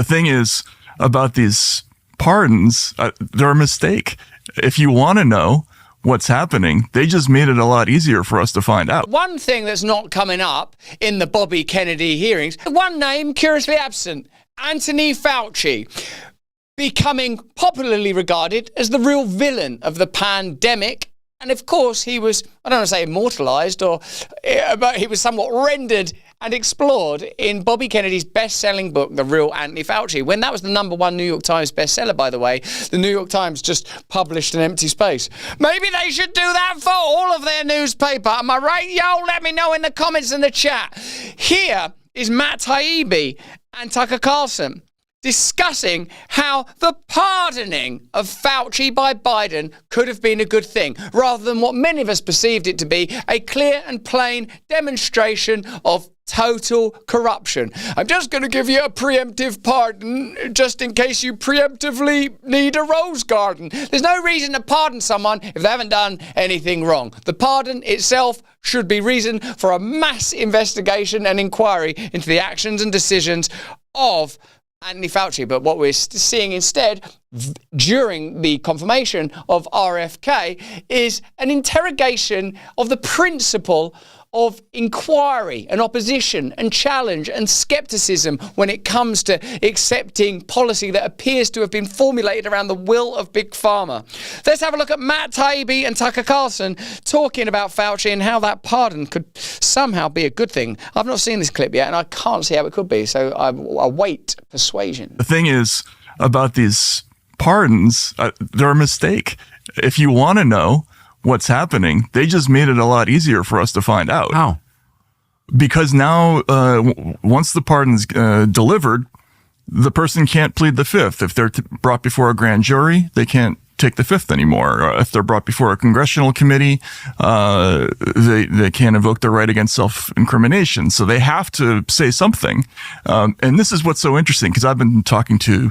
The thing is about these pardons, they're a mistake. If you want to know what's happening, they just made it a lot easier for us to find out. One thing that's not coming up in the Bobby Kennedy hearings, one name curiously absent, Anthony Fauci, becoming popularly regarded as the real villain of the pandemic. And of course, he was, I don't want to say immortalized, but he was somewhat rendered and explored in Bobby Kennedy's best-selling book, The Real Anthony Fauci. When that was the #1 New York Times bestseller, by the way, the New York Times just published an empty space. Maybe they should do that for all of their newspaper. Am I right, y'all? Let me know in the comments in the chat. Here is Matt Taibbi and Tucker Carlson discussing how the pardoning of Fauci by Biden could have been a good thing, rather than what many of us perceived it to be, a clear and plain demonstration of total corruption. I'm just going to give you a preemptive pardon just in case you preemptively need a rose garden. There's no reason to pardon someone if they haven't done anything wrong. The pardon itself should be reason for a mass investigation and inquiry into the actions and decisions of Anthony Fauci. But what we're seeing instead during the confirmation of RFK is an interrogation of the principle of inquiry and opposition and challenge and skepticism when it comes to accepting policy that appears to have been formulated around the will of Big Pharma. Let's have a look at Matt Taibbi and Tucker Carlson talking about Fauci and how that pardon could somehow be a good thing. I've not seen this clip yet, and I can't see how it could be, so I await persuasion. The thing is about these pardons, they're a mistake. If you want to know what's happening, they just made it a lot easier for us to find out. How? Because now, once the pardon's delivered, the person can't plead the fifth. If they're brought before a grand jury, they can't take the fifth anymore. Or if they're brought before a congressional committee, they can't invoke their right against self-incrimination. So they have to say something. And this is what's so interesting, because I've been talking to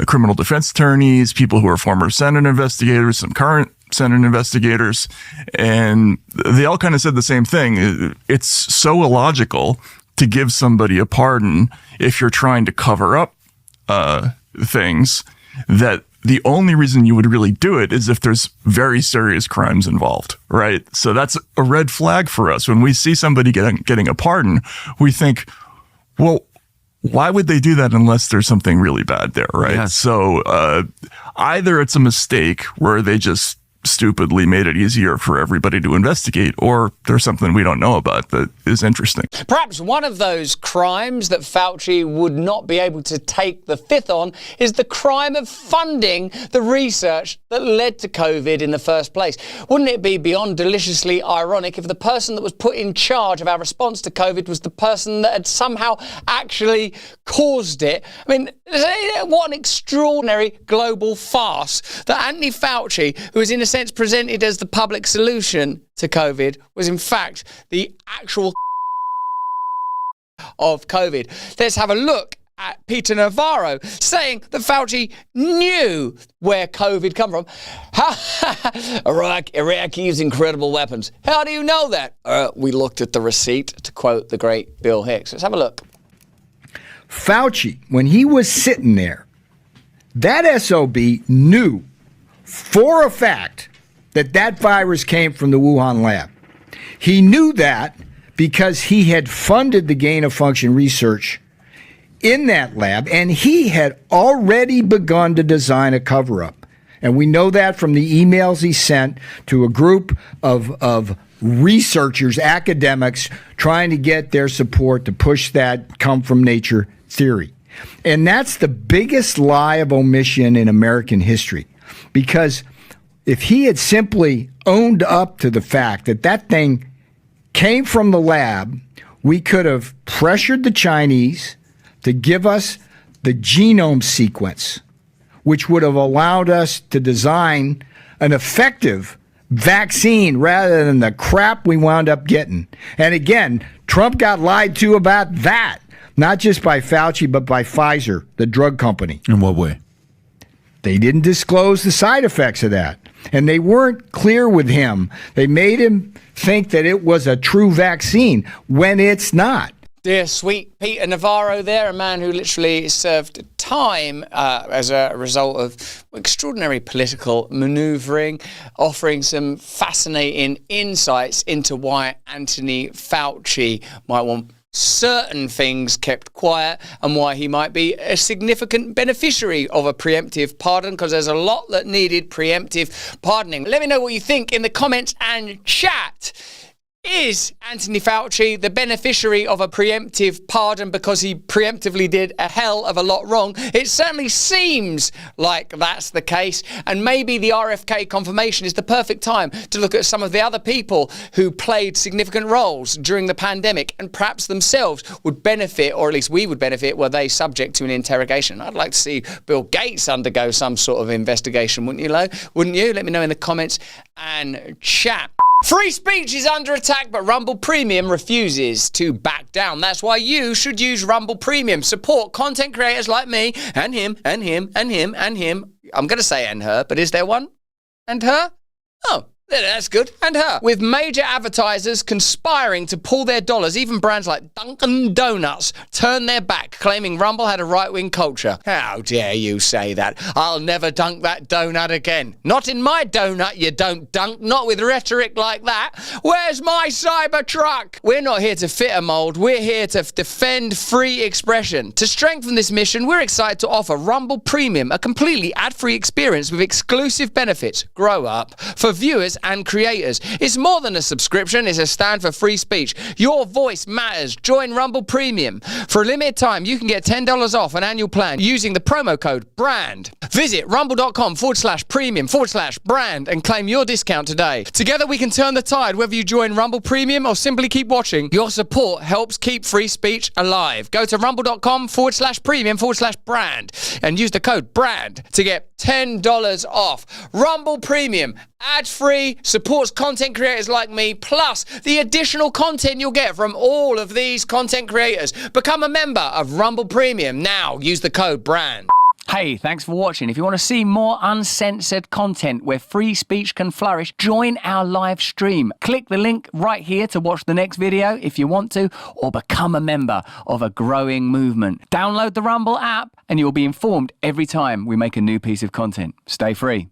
criminal defense attorneys, people who are former Senate investigators, some current Senate investigators, and they all kind of said the same thing. It's so illogical to give somebody a pardon if you're trying to cover up things, that the only reason you would really do it is if there's very serious crimes involved, right? So that's a red flag for us. When we see somebody getting a pardon, we think, well, why would they do that unless there's something really bad there, right? Yes. So either it's a mistake where they just stupidly made it easier for everybody to investigate, or there's something we don't know about that is interesting. Perhaps one of those crimes that Fauci would not be able to take the fifth on is the crime of funding the research that led to COVID in the first place. Wouldn't it be beyond deliciously ironic if the person that was put in charge of our response to COVID was the person that had somehow actually caused it? I mean, what an extraordinary global farce that Anthony Fauci, who is in a sense presented as the public solution to COVID, was in fact the actual of COVID. Let's have a look at Peter Navarro saying that Fauci knew where COVID come from. Iraq used incredible weapons. How do you know that? We looked at the receipt, to quote the great Bill Hicks. Let's have a look. Fauci, when he was sitting there, that SOB knew for a fact that that virus came from the Wuhan lab. He knew that because he had funded the gain-of-function research in that lab, and he had already begun to design a cover-up. And we know that from the emails he sent to a group of researchers, academics, trying to get their support to push that come-from-nature theory. And that's the biggest lie of omission in American history, because if he had simply owned up to the fact that that thing came from the lab, we could have pressured the Chinese to give us the genome sequence, which would have allowed us to design an effective vaccine rather than the crap we wound up getting. And again, Trump got lied to about that, not just by Fauci, but by Pfizer, the drug company. In what way? They didn't disclose the side effects of that. And they weren't clear with him. They made him think that it was a true vaccine when it's not. Dear sweet Peter Navarro there, a man who literally served time, as a result of extraordinary political manoeuvring, offering some fascinating insights into why Anthony Fauci might want certain things kept quiet and why he might be a significant beneficiary of a preemptive pardon, because there's a lot that needed preemptive pardoning. Let me know what you think in the comments and chat. Is Anthony Fauci the beneficiary of a preemptive pardon because he preemptively did a hell of a lot wrong? It certainly seems like that's the case, and maybe the RFK confirmation is the perfect time to look at some of the other people who played significant roles during the pandemic and perhaps themselves would benefit, or at least we would benefit, were they subject to an interrogation. I'd like to see Bill Gates undergo some sort of investigation, wouldn't you, Lo? Wouldn't you? Let me know in the comments and chat. Free speech is under attack, but Rumble Premium refuses to back down. That's why you should use Rumble Premium. Support content creators like me and him and him and him and him. I'm going to say and her, but is there one? And her? Oh. That's good. And her. With major advertisers conspiring to pull their dollars, even brands like Dunkin' Donuts turned their back, claiming Rumble had a right-wing culture. How dare you say that? I'll never dunk that donut again. Not in my donut, you don't dunk. Not with rhetoric like that. Where's my Cybertruck? We're not here to fit a mold. We're here to defend free expression. To strengthen this mission, we're excited to offer Rumble Premium, a completely ad-free experience with exclusive benefits. Grow up. For viewers and creators. It's more than a subscription, it's a stand for free speech. Your voice matters. Join Rumble Premium. For a limited time, you can get $10 off an annual plan using the promo code BRAND. Visit rumble.com/premium/brand and claim your discount today. Together we can turn the tide, whether you join Rumble Premium or simply keep watching. Your support helps keep free speech alive. Go to rumble.com/premium/brand and use the code BRAND to get $10 off. Rumble Premium, ad-free, supports content creators like me, plus the additional content you'll get from all of these content creators. Become a member of Rumble Premium now. Use the code BRAND. Hey, thanks for watching. If you want to see more uncensored content where free speech can flourish, join our live stream. Click the link right here to watch the next video if you want to, or become a member of a growing movement. Download the Rumble app and you'll be informed every time we make a new piece of content. Stay free.